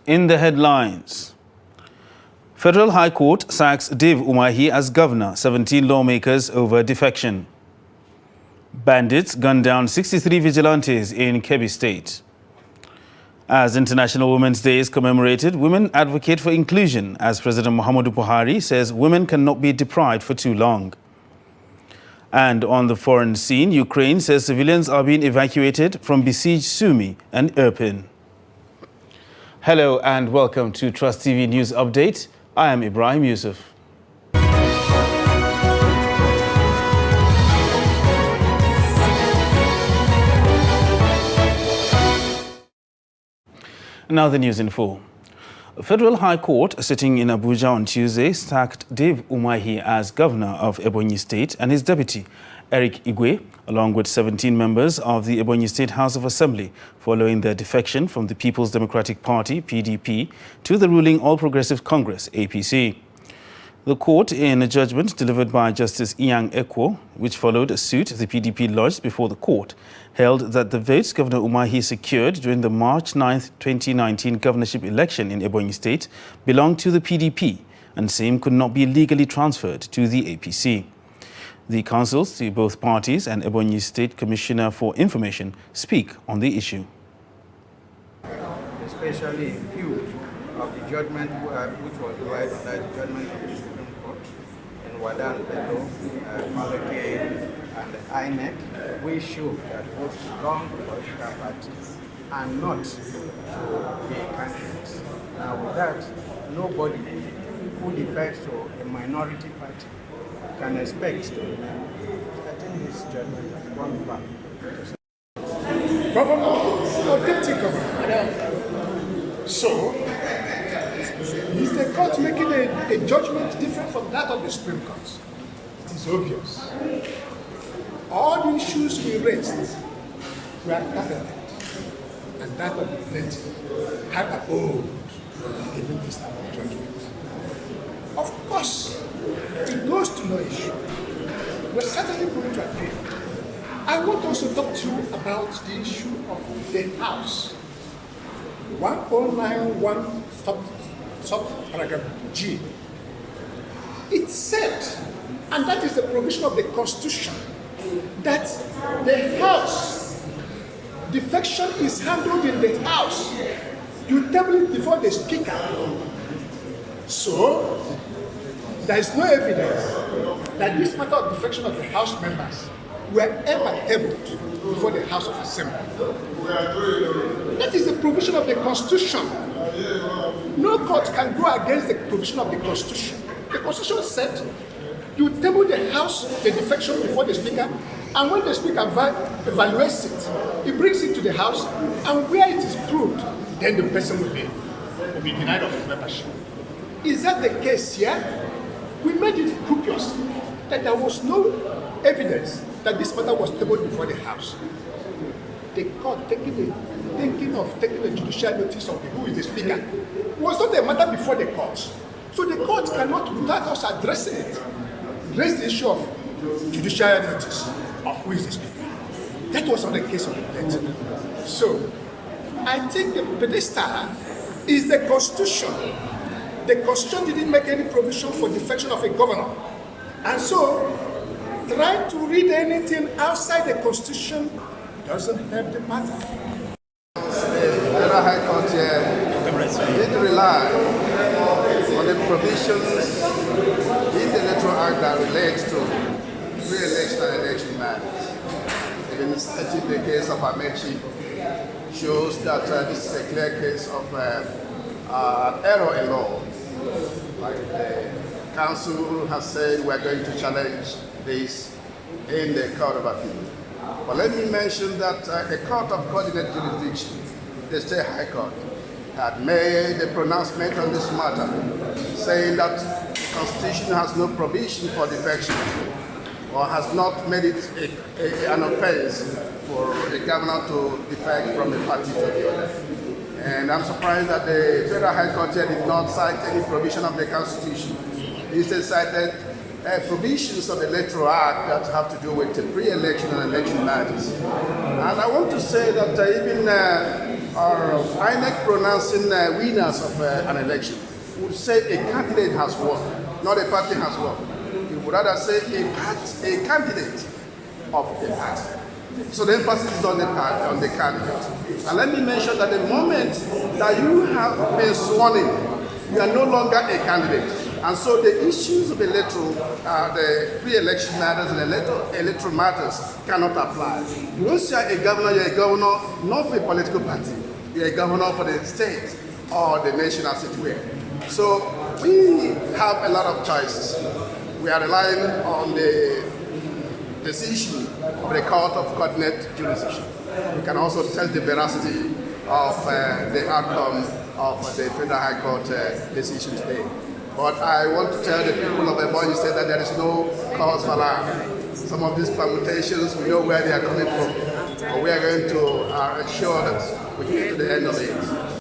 In the headlines, Federal High Court sacks Dave Umahi as governor, 17 lawmakers over defection. Bandits gunned down 63 vigilantes in Kebbi State. As International Women's Day is commemorated, women advocate for inclusion as President Muhammadu Buhari says women cannot be deprived for too long. And on the foreign scene, Ukraine says civilians are being evacuated from besieged Sumy and Irpin. Hello and welcome to Trust TV News Update. I am Ibrahim Yusuf. Now the news in full. A Federal High Court sitting in Abuja on Tuesday sacked Dave Umahi as governor of Ebonyi State and his deputy, Eric Igwe, along with 17 members of the Ebonyi State House of Assembly, following their defection from the People's Democratic Party, PDP, to the ruling All Progressive Congress, APC. The court, in a judgment delivered by Justice Inyang Ekwo, which followed a suit the PDP lodged before the court, held that the votes Governor Umahi secured during the March 9, 2019 governorship election in Ebonyi State belonged to the PDP and same could not be legally transferred to the APC. The counsels to both parties and Ebonyi State Commissioner for Information speak on the issue. Especially in view of the judgment which was derived under the judgment of the Supreme Court in Wadan, Beto, Maleke, and INEC, we show that votes belong to political parties and not to the candidates. Now with that, nobody who defects to a minority party can expect to remain. I think this judgment has gone back. Governor or deputy governor. So, is the court making a judgment different from that of the Supreme Court? It is obvious. All the issues we raised were targeted, and that of the plaintiff had abode even this type of judgment. Of course, it goes to no issue. We're certainly going to appeal. I want also to talk to you about the issue of the House. 1091 subparagraph G. It said, and that is the provision of the Constitution, that the House, defection is handled in the House. You table it before the Speaker. So, there is no evidence that this matter of defection of the House members were ever tabled before the House of Assembly. That is the provision of the Constitution. No court can go against the provision of the Constitution. The Constitution said you table the House, the defection before the Speaker, and when the Speaker evaluates it, he brings it to the House, and where it is proved, then the person will be denied of his membership. Is that the case here? We made it copious that there was no evidence that this matter was tabled before the House. The court thinking of taking a judicial notice of who is the Speaker was not a matter before the court. So the court cannot, without us addressing it, raise the issue of judicial notice of who is the Speaker. That was not the case of the plaintiff. So I think the pedestal is the Constitution. The Constitution didn't make any provision for defection of a governor. And so, trying to read anything outside the Constitution doesn't help the matter. The Federal High Court did rely on the provisions in the Electoral Act that relate to pre-election and election matters. Even stating the case of Amechi shows that this is a clear case of an error in law. Like the council has said, we are going to challenge this in the Court of Appeal. But let me mention that a court of coordinate jurisdiction, the State High Court, had made a pronouncement on this matter, saying that the Constitution has no provision for defection, or has not made it an offense for a governor to defect from a party to the other. And I'm surprised that the Federal High Court here did not cite any provision of the Constitution. Instead cited provisions of the Electoral Act that have to do with the pre-election and election matters. And I want to say that even INEC pronouncing winners of an election would say a candidate has won, not a party has won. It would rather say a candidate of a party. So the emphasis is on the candidate. And let me mention that the moment that you have been sworn in, you are no longer a candidate. And so the issues of the pre-election matters and electoral matters cannot apply. You don't say a governor, you're a governor not for a political party. You're a governor for the state or the nation as it were. So we have a lot of choices. We are relying on the decision of the Court of Coordinate Jurisdiction. We can also test the veracity of the outcome of the Federal High Court decision today. But I want to tell the people of Ebonyi State that there is no cause for alarm. Some of these permutations, we know where they are coming from, but we are going to ensure that we get to the end of it.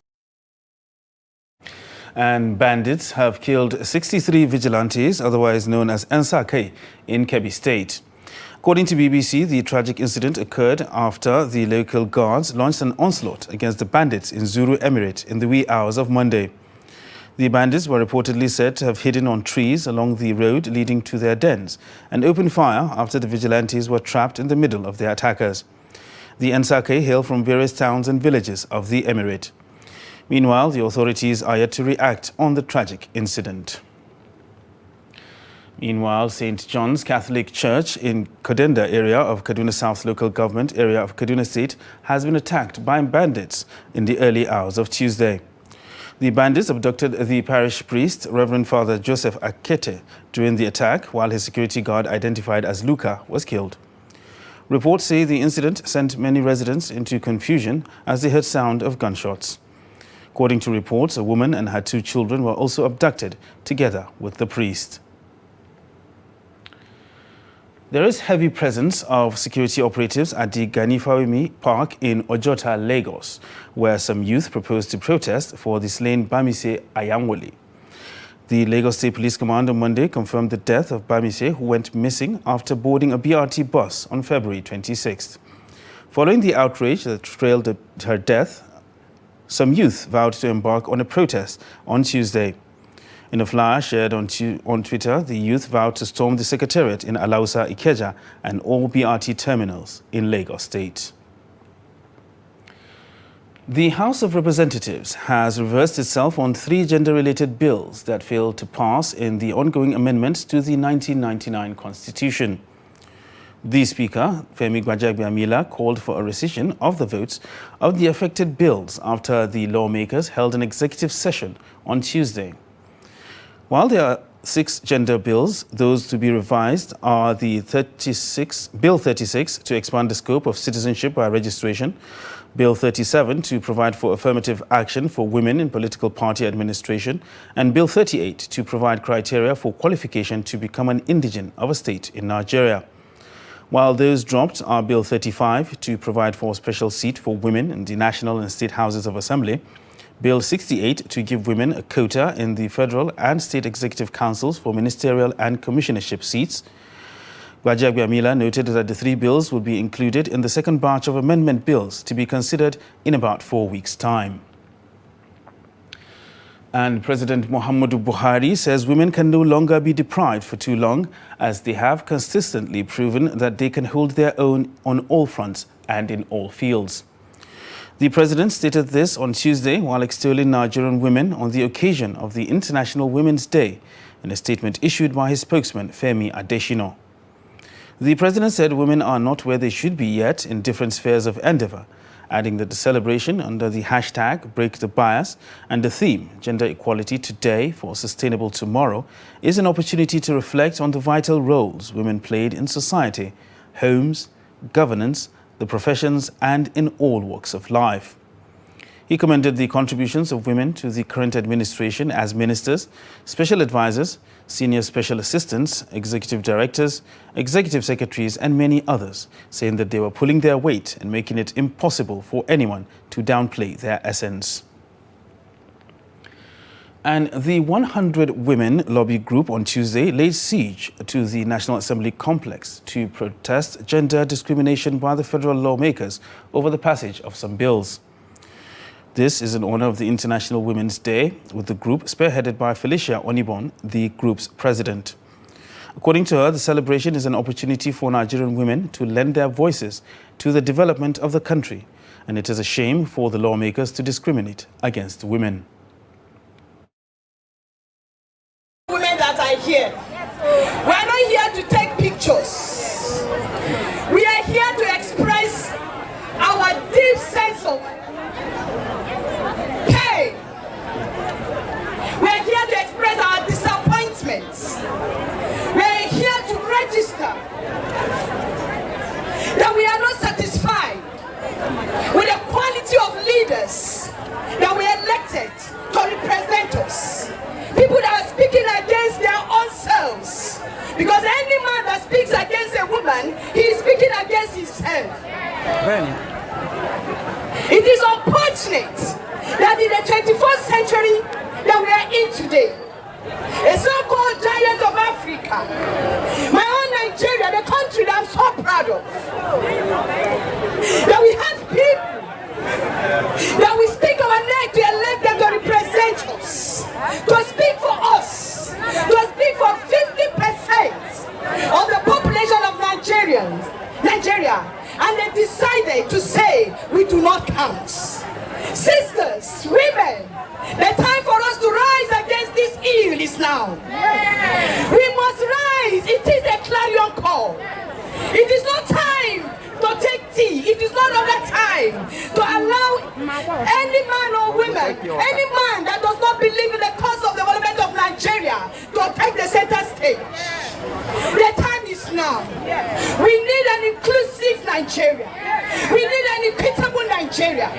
And bandits have killed 63 vigilantes, otherwise known as Nsake, in Kebbi State. According to BBC, the tragic incident occurred after the local guards launched an onslaught against the bandits in Zuru Emirate in the wee hours of Monday. The bandits were reportedly said to have hidden on trees along the road leading to their dens and opened fire after the vigilantes were trapped in the middle of their attackers. The Nsake hail from various towns and villages of the emirate. Meanwhile, the authorities are yet to react on the tragic incident. Meanwhile, St. John's Catholic Church in Kodenda area of Kaduna South Local Government area of Kaduna State has been attacked by bandits in the early hours of Tuesday. The bandits abducted the parish priest, Reverend Father Joseph Akete, during the attack, while his security guard, identified as Luca, was killed. Reports say the incident sent many residents into confusion as they heard sound of gunshots. According to reports, a woman and her 2 children were also abducted together with the priest. There is heavy presence of security operatives at the Ganifawimi Park in Ojota, Lagos, where some youth proposed to protest for the slain Bamise Ayamwole. The Lagos State Police Command on Monday confirmed the death of Bamise, who went missing after boarding a BRT bus on February 26th. Following the outrage that trailed her death, some youth vowed to embark on a protest on Tuesday. In a flyer shared on Twitter, the youth vowed to storm the Secretariat in Alausa, Ikeja, and all BRT terminals in Lagos State. The House of Representatives has reversed itself on 3 gender-related bills that failed to pass in the ongoing amendments to the 1999 Constitution. The Speaker, Femi Gbajabiamila, called for a rescission of the votes of the affected bills after the lawmakers held an executive session on Tuesday. While there are 6 gender bills, those to be revised are the Bill 36 to expand the scope of citizenship by registration, Bill 37 to provide for affirmative action for women in political party administration, and Bill 38 to provide criteria for qualification to become an indigene of a state in Nigeria. While those dropped are Bill 35 to provide for a special seat for women in the National and State Houses of Assembly, Bill 68 to give women a quota in the federal and state executive councils for ministerial and commissionership seats. Gbajabiamila noted that the 3 bills will be included in the second batch of amendment bills to be considered in about 4 weeks' time. And President Muhammadu Buhari says women can no longer be deprived for too long, as they have consistently proven that they can hold their own on all fronts and in all fields. The president stated this on Tuesday while extolling Nigerian women on the occasion of the International Women's Day in a statement issued by his spokesman, Femi Adesina. The president said women are not where they should be yet in different spheres of endeavor, adding that the celebration under the hashtag Break the Bias and the theme Gender Equality Today for Sustainable Tomorrow is an opportunity to reflect on the vital roles women played in society, homes, governance, the professions, and in all walks of life. He commended the contributions of women to the current administration as ministers, special advisors, senior special assistants, executive directors, executive secretaries, and many others, saying that they were pulling their weight and making it impossible for anyone to downplay their essence. And the 100 Women Lobby Group on Tuesday laid siege to the National Assembly complex to protest gender discrimination by the federal lawmakers over the passage of some bills. This is in honor of the International Women's Day, with the group spearheaded by Felicia Onibon, the group's president. According to her, the celebration is an opportunity for Nigerian women to lend their voices to the development of the country, and it is a shame for the lawmakers to discriminate against women. Women that are here, we are not here to take pictures. We are here to express our deep sense of pain. We are here to express our disappointments. We are here to register that we are not satisfied with the quality of leaders that we elected to represent us. People that are speaking against their own selves. Because any man that speaks against a woman, he is speaking against himself. It is unfortunate that in the 21st century that we are in today, a so-called giant of Africa, my own Nigeria, the country that I'm so proud of, that we have people that we stick our neck to elect them to represent us, to speak for us, to speak for 50% of the population of Nigeria, and they decided to say we do not count. Sisters, women, the time for us to rise against this evil is now. We must rise. It is a clarion call. It is not time to take tea. It is not another time to allow any man or woman, any man that does not believe in the cause of development of Nigeria to take the center stage. The time is now. We need an inclusive Nigeria. We need an equitable Nigeria.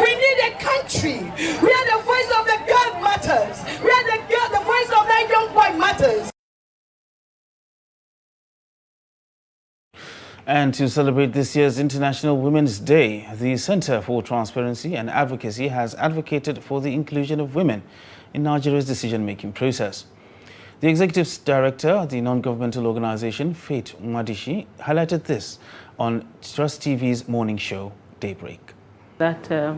We need a country where the voice of the girl matters, where the voice of that young boy matters. And to celebrate this year's International Women's Day, the Center for Transparency and Advocacy has advocated for the inclusion of women in Nigeria's decision-making process. The Executive Director of the non-governmental organization, Faith Mwadishi, highlighted this on Trust TV's morning show, Daybreak. That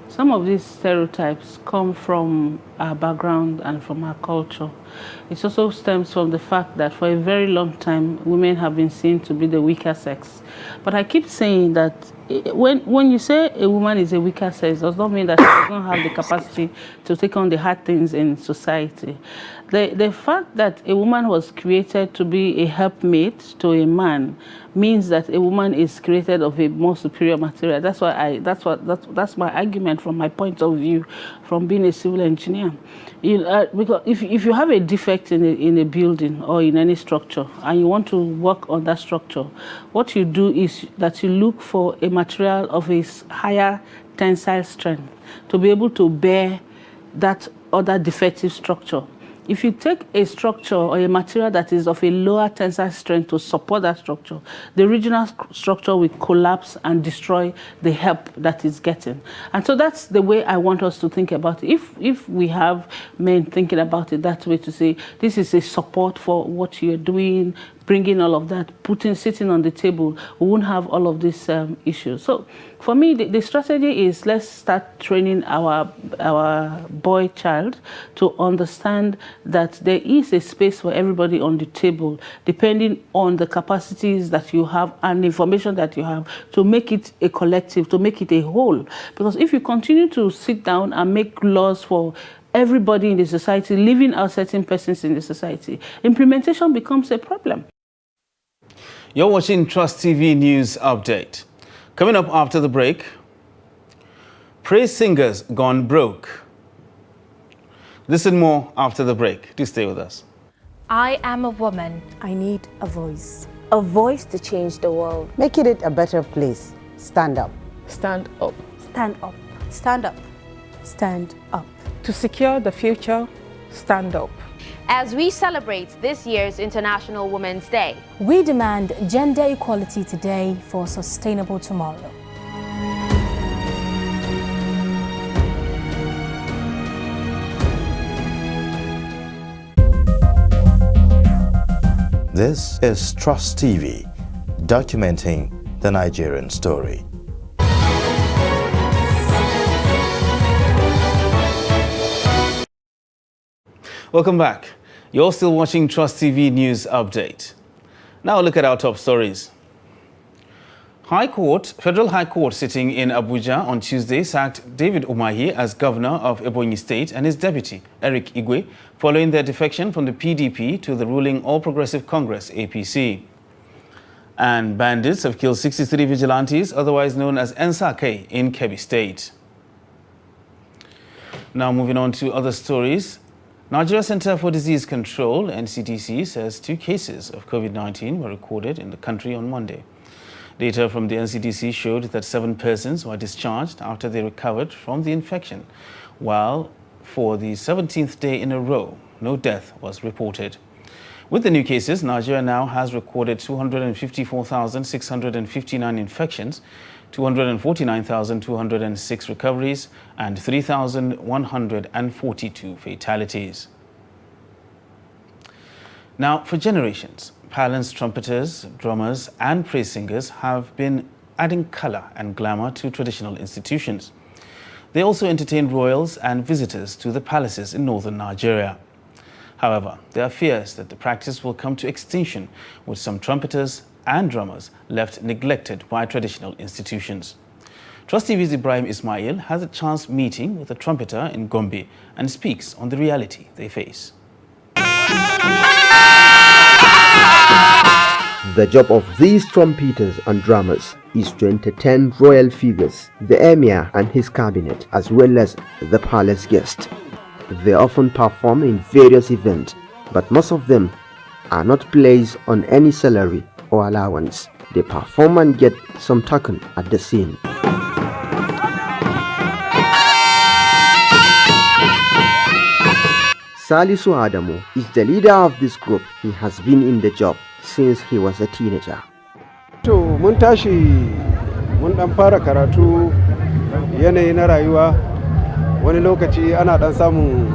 some of these stereotypes come from our background and from our culture. It also stems from the fact that for a very long time, women have been seen to be the weaker sex. But I keep saying that when you say a woman is a weaker sex, it does not mean that she does not have the capacity to take on the hard things in society. The fact that a woman was created to be a helpmate to a man means that a woman is created of a more superior material. That's my argument from my point of view, from being a civil engineer. Because if you have a defect in a building or in any structure and you want to work on that structure, what you do is that you look for a material of a higher tensile strength to be able to bear that other defective structure. If you take a structure or a material that is of a lower tensile strength to support that structure, the original structure will collapse and destroy the help that it's getting. And so that's the way I want us to think about it. If we have men thinking about it that way, to say this is a support for what you're doing, bringing all of that, sitting on the table, we won't have all of these issues. So for me, the strategy is let's start training our boy child to understand that there is a space for everybody on the table, depending on the capacities that you have and the information that you have, to make it a collective, to make it a whole. Because if you continue to sit down and make laws for everybody in the society, leaving out certain persons in the society, implementation becomes a problem. You're watching Trust TV News Update. Coming up after the break, praise singers gone broke. Listen more after the break. Do stay with us. I am a woman. I need a voice. A voice to change the world. Making it a better place. Stand up. Stand up. Stand up. Stand up. Stand up. To secure the future, stand up. As we celebrate this year's International Women's Day, we demand gender equality today for a sustainable tomorrow. This is Trust TV, documenting the Nigerian story. Welcome back. You're still watching Trust TV News Update. Now look at our top stories. Federal High Court sitting in Abuja on Tuesday sacked David Umahi as governor of Ebonyi State and his deputy, Eric Igwe, following their defection from the PDP to the ruling All Progressive Congress, APC. And bandits have killed 63 vigilantes, otherwise known as Ensake, in Kebbi State. Now moving on to other stories. Nigeria Center for Disease Control, NCDC, says 2 cases of COVID-19 were recorded in the country on Monday. Data from the NCDC showed that 7 persons were discharged after they recovered from the infection, while for the 17th day in a row, no death was reported. With the new cases, Nigeria now has recorded 254,659 infections, 249,206 recoveries, and 3,142 fatalities. Now, for generations, Palan's trumpeters, drummers, and praise singers have been adding color and glamour to traditional institutions. They also entertain royals and visitors to the palaces in northern Nigeria. However, there are fears that the practice will come to extinction, with some trumpeters and drummers left neglected by traditional institutions. Trust TV's Ibrahim Ismail has a chance meeting with a trumpeter in Gombe and speaks on the reality they face. The job of these trumpeters and drummers is to entertain royal figures, the emir and his cabinet, as well as the palace guests. They often perform in various events, but most of them are not placed on any salary or allowance. They perform and get some token at the scene. Salisu Adamu is the leader of this group. He has been in the job since he was a teenager. To mun tashi mun dan fara karatu yanayi na rayuwa wani lokaci ana dan samun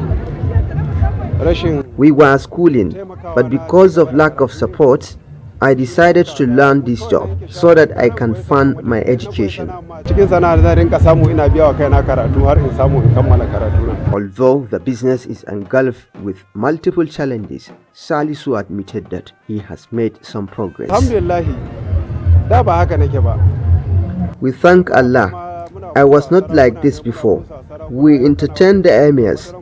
rashin. We were schooling, but because of lack of support, I decided to learn this job so that I can fund my education. Although the business is engulfed with multiple challenges, Salisu admitted that he has made some progress. We thank Allah. I was not like this before. We entertained the emirs,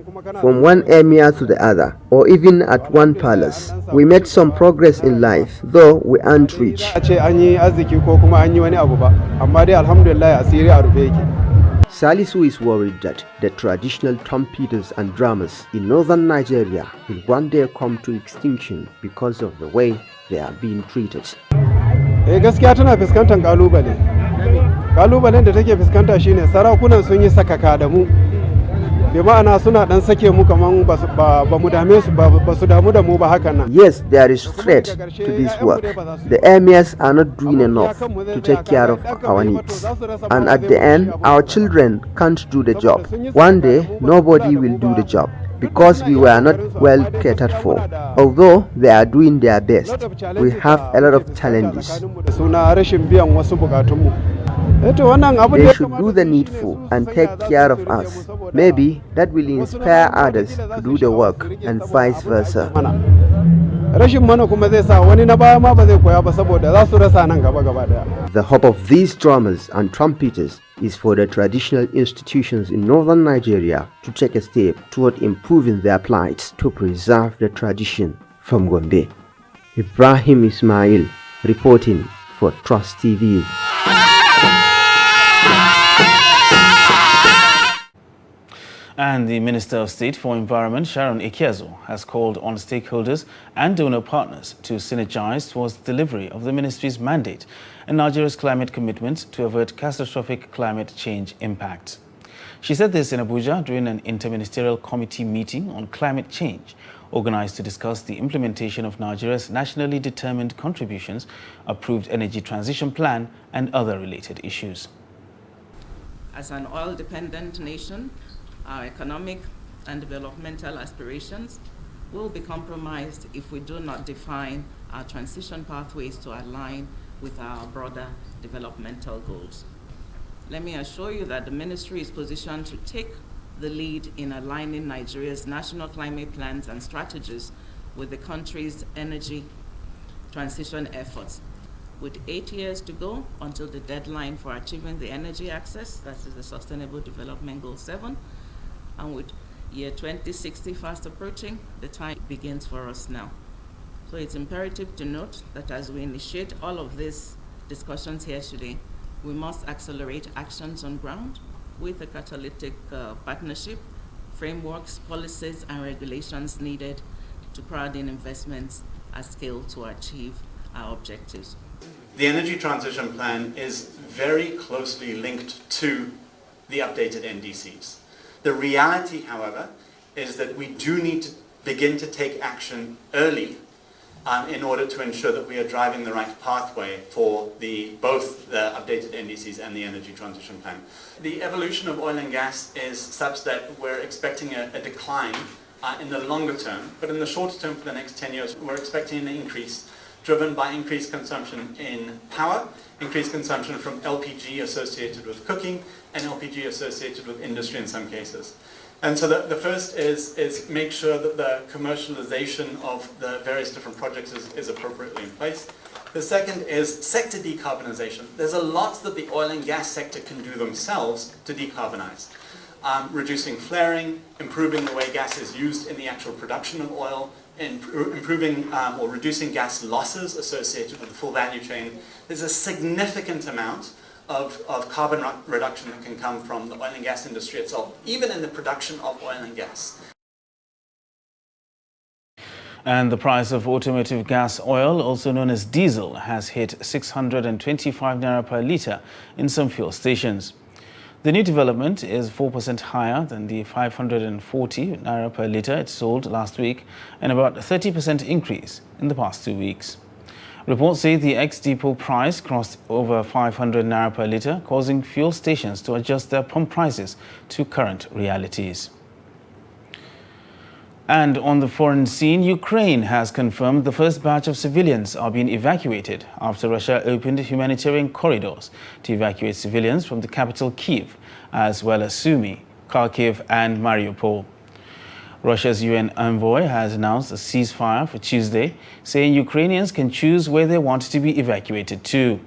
from one emir to the other, or even at one palace. We made some progress in life, though we aren't rich. Salisu is worried that the traditional trumpeters and drummers in northern Nigeria will one day come to extinction because of the way they are being treated. Kalubalen da take fuskanta shine sarakunan sun yi sakaka da mu. Bi ma'ana suna dan sake mu kaman ba mu dame su ba su damu da mu ba hakan nan. Yes, there is threat to this work. The emirs are not doing enough to take care of our needs. And at the end, our children can't do the job. One day, nobody will do the job, because we were not well catered for. Although they are doing their best, we have a lot of challenges. They should do the needful and take care of us. Maybe that will inspire others to do the work and vice versa. The hope of these drummers and trumpeters is for the traditional institutions in northern Nigeria to take a step toward improving their plight to preserve the tradition. From Gombe, Ibrahim Ismail reporting for Trust TV. And the Minister of State for Environment, Sharon Ekeazo, has called on stakeholders and donor partners to synergize towards the delivery of the ministry's mandate and Nigeria's climate commitment to avert catastrophic climate change impacts. She said this in Abuja during an interministerial committee meeting on climate change, organized to discuss the implementation of Nigeria's nationally determined contributions, approved energy transition plan, and other related issues. As an oil-dependent nation, our economic and developmental aspirations will be compromised if we do not define our transition pathways to align with our broader developmental goals. Let me assure you that the ministry is positioned to take the lead in aligning Nigeria's national climate plans and strategies with the country's energy transition efforts. With 8 years to go until the deadline for achieving the energy access, that is the Sustainable Development Goal 7, and with year 2060 fast approaching, the time begins for us now. So it's imperative to note that as we initiate all of these discussions here today, we must accelerate actions on ground with a catalytic partnership, frameworks, policies, and regulations needed to crowd in investments at scale to achieve our objectives. The energy transition plan is very closely linked to the updated NDCs. The reality, however, is that we do need to begin to take action early in order to ensure that we are driving the right pathway for both the updated NDCs and the energy transition plan. The evolution of oil and gas is such that we're expecting a decline in the longer term, but in the shorter term for the next 10 years, we're expecting an increase driven by increased consumption in power, increased consumption from LPG associated with cooking, and LPG associated with industry in some cases. And so the first is make sure that the commercialization of the various different projects is appropriately in place. The second is sector decarbonization. There's a lot that the oil and gas sector can do themselves to decarbonize. Reducing flaring, improving the way gas is used in the actual production of oil, improving or reducing gas losses associated with the full value chain. There's a significant amount of carbon reduction that can come from the oil and gas industry itself, even in the production of oil and gas. And the price of automotive gas oil, also known as diesel, has hit 625 naira per litre in some fuel stations. The new development is 4% higher than the 540 naira per litre it sold last week, and about a 30% increase in the past 2 weeks. Reports say the ex-depot price crossed over 500 naira per litre, causing fuel stations to adjust their pump prices to current realities. And on the foreign scene, Ukraine has confirmed the first batch of civilians are being evacuated after Russia opened humanitarian corridors to evacuate civilians from the capital Kyiv, as well as Sumy, Kharkiv and Mariupol. Russia's UN envoy has announced a ceasefire for Tuesday, saying Ukrainians can choose where they want to be evacuated to.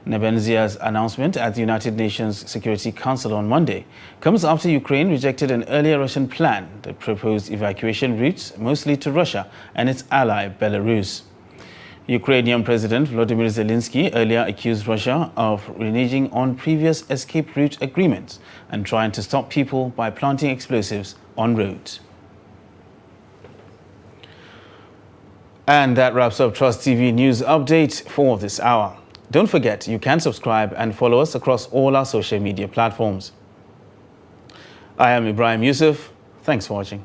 Nebenzia's announcement at the United Nations Security Council on Monday comes after Ukraine rejected an earlier Russian plan that proposed evacuation routes mostly to Russia and its ally Belarus. Ukrainian President Volodymyr Zelensky earlier accused Russia of reneging on previous escape route agreements and trying to stop people by planting explosives on roads. And that wraps up Trust TV News Update for this hour. Don't forget, you can subscribe and follow us across all our social media platforms. I am Ibrahim Yusuf. Thanks for watching.